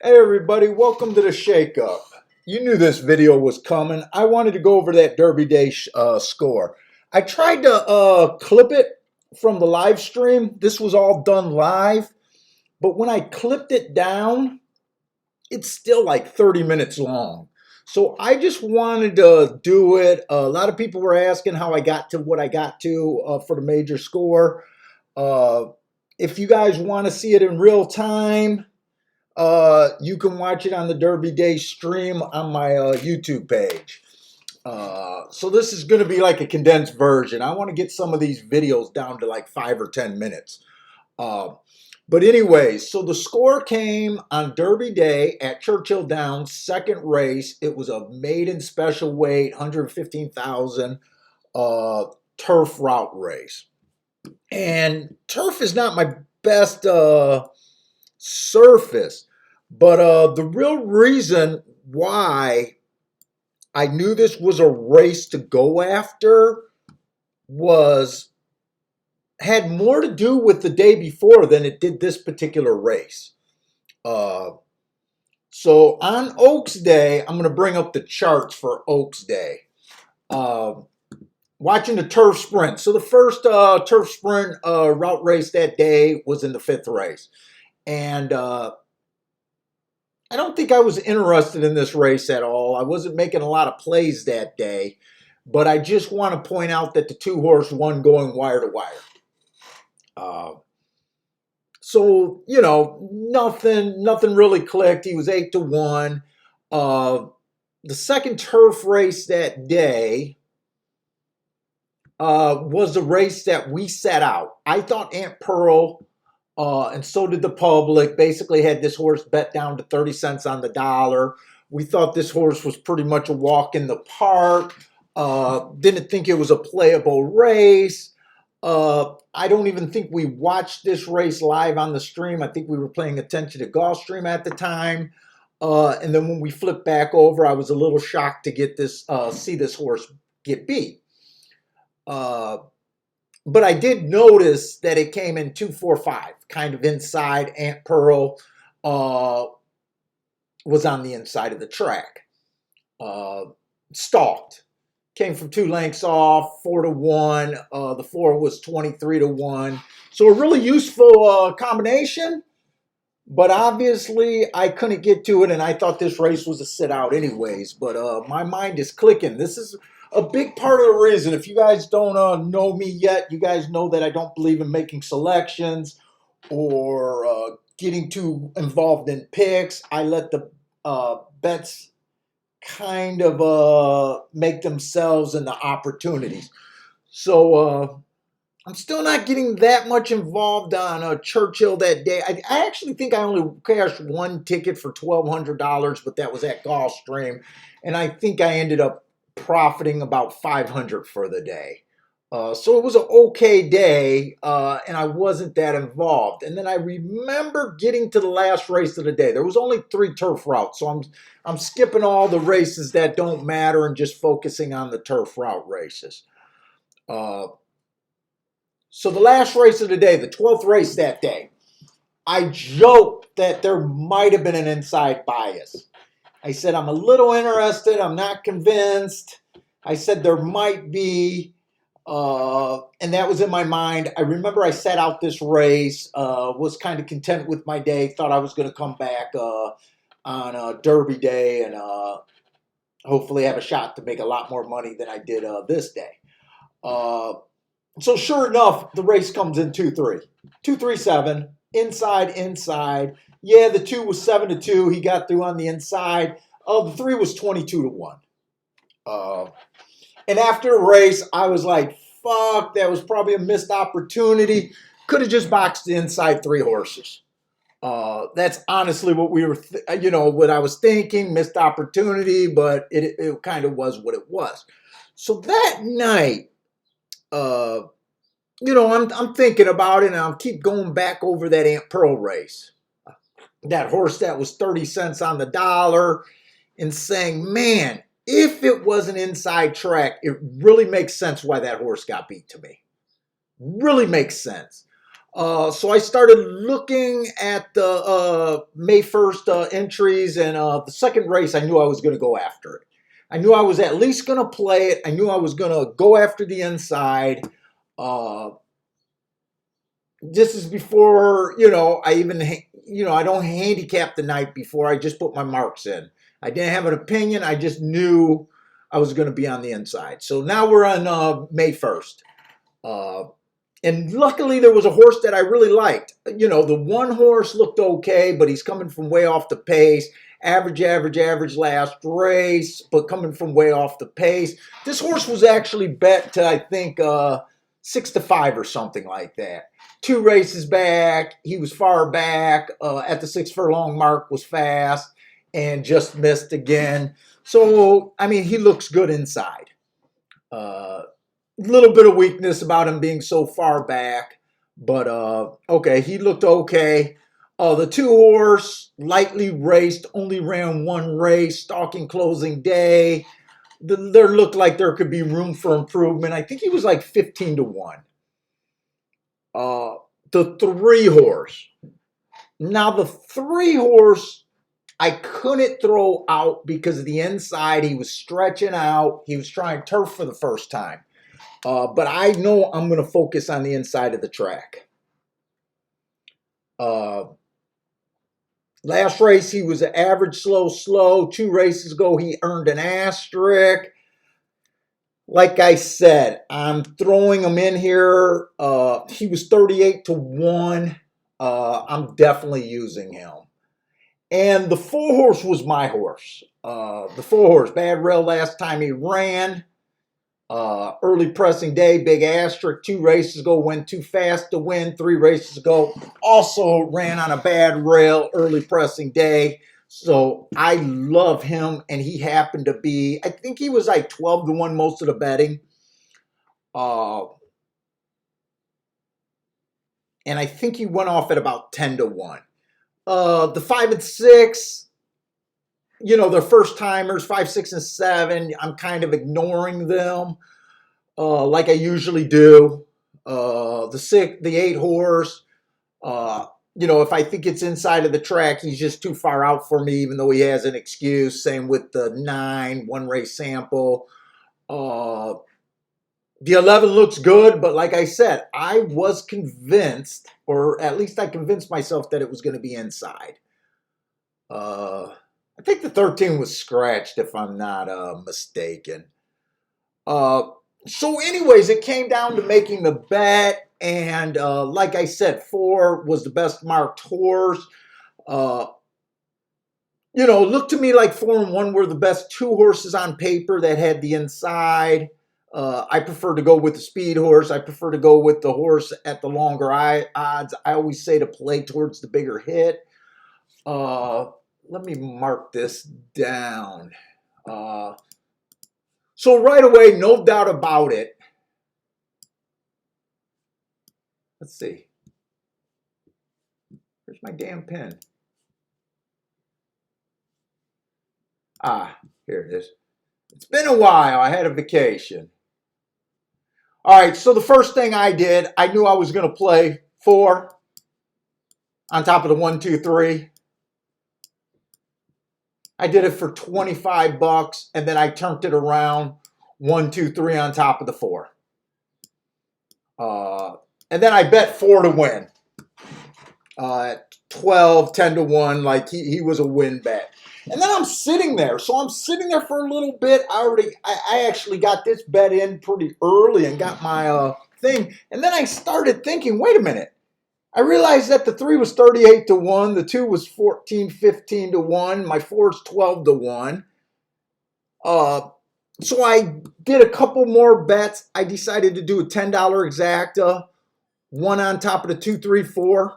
Hey everybody, welcome to the Shake Up. You knew this video was coming. I wanted to go over that Derby Day score. I tried to clip it from the live stream. This was all done live, but when I clipped it down, it's still like 30 minutes long. So I just wanted to do it. A lot of people were asking how I got to what I got to for the major score. Uh, if you guys want to see it in real time, you can watch it on the Derby Day stream on my YouTube page. So this is going to be like a condensed version. I want to get some of these videos down to like 5 or 10 minutes. But anyways, so the score came on Derby Day at Churchill Downs, second race. It was a maiden special weight, 115,000 turf route race. And turf is not my best surface. But the real reason why I knew this was a race to go after had more to do with the day before than it did this particular race. So on Oaks Day, I'm going to bring up the charts for Oaks Day. Watching the turf sprint. So the first turf sprint route race that day was in the 5th race. And I don't think I was interested in this race at all. I wasn't making a lot of plays that day, but I just want to point out that the 2-horse won going wire to wire. So, you know, nothing really clicked. He was 8-1. The second turf race that day was the race that we set out. I thought Aunt Pearl, and so did the public, basically had this horse bet down to 30 cents on the dollar. We thought this horse was pretty much a walk in the park. Didn't think it was a playable race. I don't even think we watched this race live on the stream. I think we were paying attention to Gulfstream at the time. And then when we flipped back over, I was a little shocked to get see this horse get beat. But I did notice that it came in 2-4-5, kind of inside. Aunt Pearl was on the inside of the track. Stalked. Came from 2 lengths off, 4-1. The 4 was 23-1. So a really useful combination. But obviously, I couldn't get to it, and I thought this race was a sit-out anyways. But my mind is clicking. This is a big part of the reason. If you guys don't know me yet, you guys know that I don't believe in making selections or getting too involved in picks. I let the bets kind of make themselves and the opportunities. So I'm still not getting that much involved on Churchill that day. I actually think I only cashed 1 ticket for $1,200, but that was at Gulfstream. And I think I ended up profiting about $500 for the day. So it was an okay day, and I wasn't that involved. And then I remember getting to the last race of the day. There was only 3 turf routes, so I'm skipping all the races that don't matter and just focusing on the turf route races. So the last race of the day, the 12th race that day, I joked that there might have been an inside bias. I said, I'm a little interested. I'm not convinced. I said there might be, and that was in my mind. I remember I set out this race, was kind of content with my day, thought I was going to come back on Derby Day and hopefully have a shot to make a lot more money than I did this day. So sure enough, the race comes in 2-3. 2-3-7, inside. Yeah, the 2 was 7-2. He got through on the inside. The 3 was 22-1. And after the race, I was like, fuck, that was probably a missed opportunity. Could have just boxed the inside 3 horses. That's honestly what we were, what I was thinking, missed opportunity, but it kind of was what it was. So that night, I'm thinking about it, and I'll keep going back over that Aunt Pearl race. That horse that was 30 cents on the dollar, and saying, man, if it was an inside track, it really makes sense why that horse got beat to me. Really makes sense. So I started looking at the May 1st entries, and the second race, I knew I was going to go after it. I knew I was at least going to play it. I knew I was going to go after the inside. Uh, this is before, I even, I don't handicap the night before. I just put my marks in. I didn't have an opinion. I just knew I was going to be on the inside. So now we're on May 1st. And luckily there was a horse that I really liked. The one horse looked okay, but he's coming from way off the pace. Average last race, but coming from way off the pace. This horse was actually bet to, I think, 6-5 or something like that. 2 races back, he was far back. At the 6 furlong mark was fast and just missed again. So, I mean, he looks good inside. Little bit of weakness about him being so far back, but okay, he looked okay. The 2 horse, lightly raced, only ran 1 race, stalking closing day. There looked like there could be room for improvement. I think he was like 15-1. The 3 horse. Now the 3 horse, I couldn't throw out because of the inside. He was stretching out. He was trying turf for the first time. But I know I'm going to focus on the inside of the track. Last race, he was an average, slow. 2 races ago, he earned an asterisk. Like I said, I'm throwing him in here. He was 38-1. I'm definitely using him. And the 4 horse was my horse. The 4 horse, bad rail last time he ran. Early pressing day, big asterisk. 2 races ago, went too fast to win. 3 races ago, also ran on a bad rail, early pressing day. So I love him, and he happened to be, I think he was like 12-1 most of the betting. And I think he went off at about 10-1. The 5 and 6, they're first timers, 5, 6, and 7. I'm kind of ignoring them. Like I usually do. The 8 horse, if I think it's inside of the track, he's just too far out for me, even though he has an excuse. Same with the 9, 1 race sample. The 11 looks good, but like I said, I was convinced, or at least I convinced myself that it was going to be inside. I think the 13 was scratched, if I'm not mistaken. So anyways, it came down to making the bet, and like I said, 4 was the best marked horse. Looked to me like 4 and 1 were the best 2 horses on paper that had the inside. I prefer to go with the speed horse. I prefer to go with the horse at the longer odds. I always say to play towards the bigger hit. Let me mark this down. So right away, no doubt about it. Let's see. Where's my damn pen? Here it is. It's been a while. I had a vacation. All right, so the first thing I did, I knew I was going to play 4 on top of the 1, 2, 3. I did it for $25, and then I turned it around 1, 2, 3 on top of the 4. And then I bet 4 to win. 12, 10-1, like he was a win bet. And then I'm sitting there. So I'm sitting there for a little bit. I actually got this bet in pretty early and got my thing. And then I started thinking, wait a minute. I realized that the 3 was 38-1. The 2 was 14, 15-1. My 4 is 12-1. So I did a couple more bets. I decided to do a $10 exacta. 1 on top of the 2, 3, 4.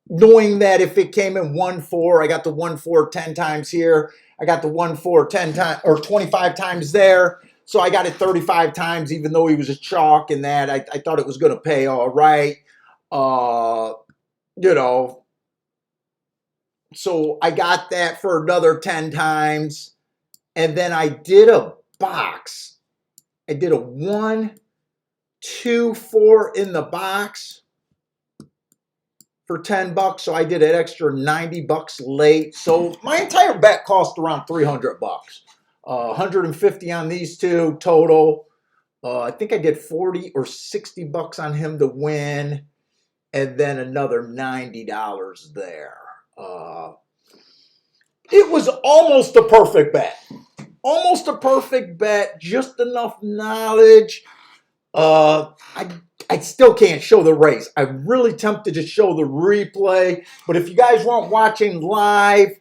Knowing that if it came in 1, 4, I got the 1, 4 10 times here. I got the 1, 4 10 times or 25 times there. So I got it 35 times, even though he was a chalk in that. I thought it was going to pay all right. So I got that for another 10 times. And then I did a box. I did a 1, 2-4 in the box for 10 bucks. So I did an extra 90 bucks late. So my entire bet cost around 300 bucks. 150 on these two total. I think I did 40 or 60 bucks on him to win, and then another $90 there. It was almost a perfect bet. Almost a perfect bet, just enough knowledge. I still can't show the race. I'm really tempted to show the replay, but if you guys weren't watching live,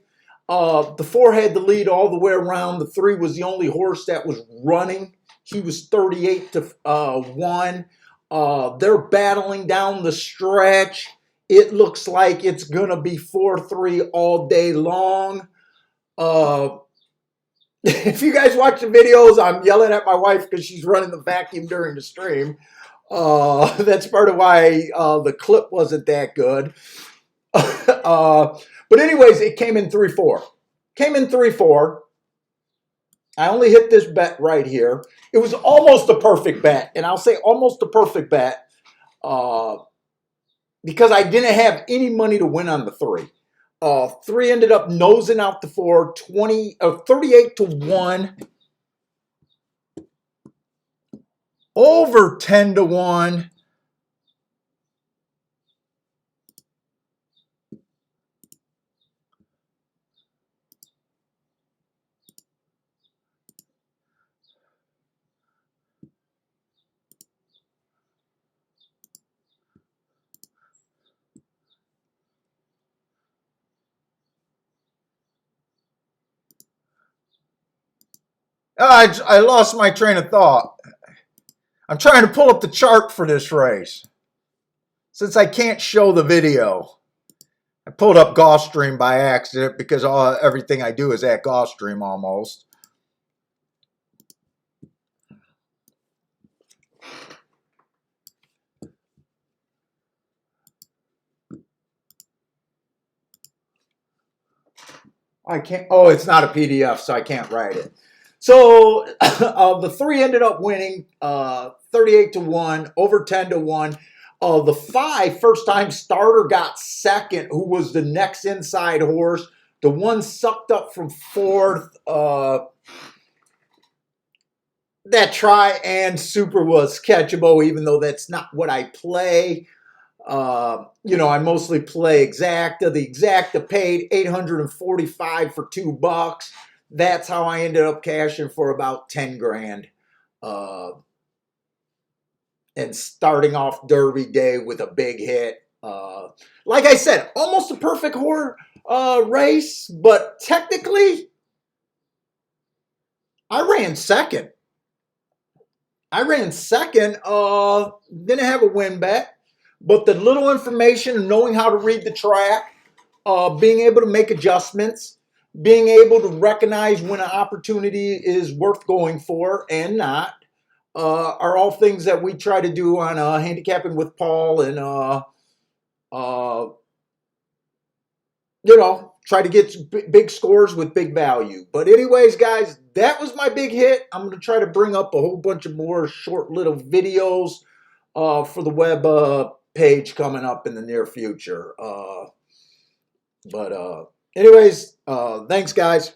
the 4 had the lead all the way around. The 3 was the only horse that was running. He was 38-1. They're battling down the stretch. It looks like it's going to be 4-3 all day long. If you guys watch the videos, I'm yelling at my wife because she's running the vacuum during the stream. That's part of why the clip wasn't that good. But anyways, it came in 3-4. Came in 3-4. I only hit this bet right here. It was almost a perfect bet, and I'll say almost a perfect bet because I didn't have any money to win on the 3. 3 ended up nosing out the 4, 38-1, over 10-1. I lost my train of thought. I'm trying to pull up the chart for this race. Since I can't show the video, I pulled up Gulfstream by accident because everything I do is at Gulfstream almost. I can't, oh, it's not a PDF, so I can't write it. So the 3 ended up winning 38-1, over 10-1. The 5, first time starter, got second, who was the next inside horse. The 1 sucked up from 4th. That Try and Super was catchable, even though that's not what I play. You know, I mostly play Exacta. The Exacta paid $845 for 2 bucks. That's how I ended up cashing for about 10 grand. And starting off Derby Day with a big hit. Like I said, almost a perfect race, but technically, I ran second. Didn't have a win bet, but the little information, knowing how to read the track, being able to make adjustments, being able to recognize when an opportunity is worth going for and not, are all things that we try to do on handicapping with Paul, and you know, try to get big scores with big value. But anyways, guys, that was my big hit. I'm going to try to bring up a whole bunch of more short little videos for the web page coming up in the near future. Anyways, thanks, guys.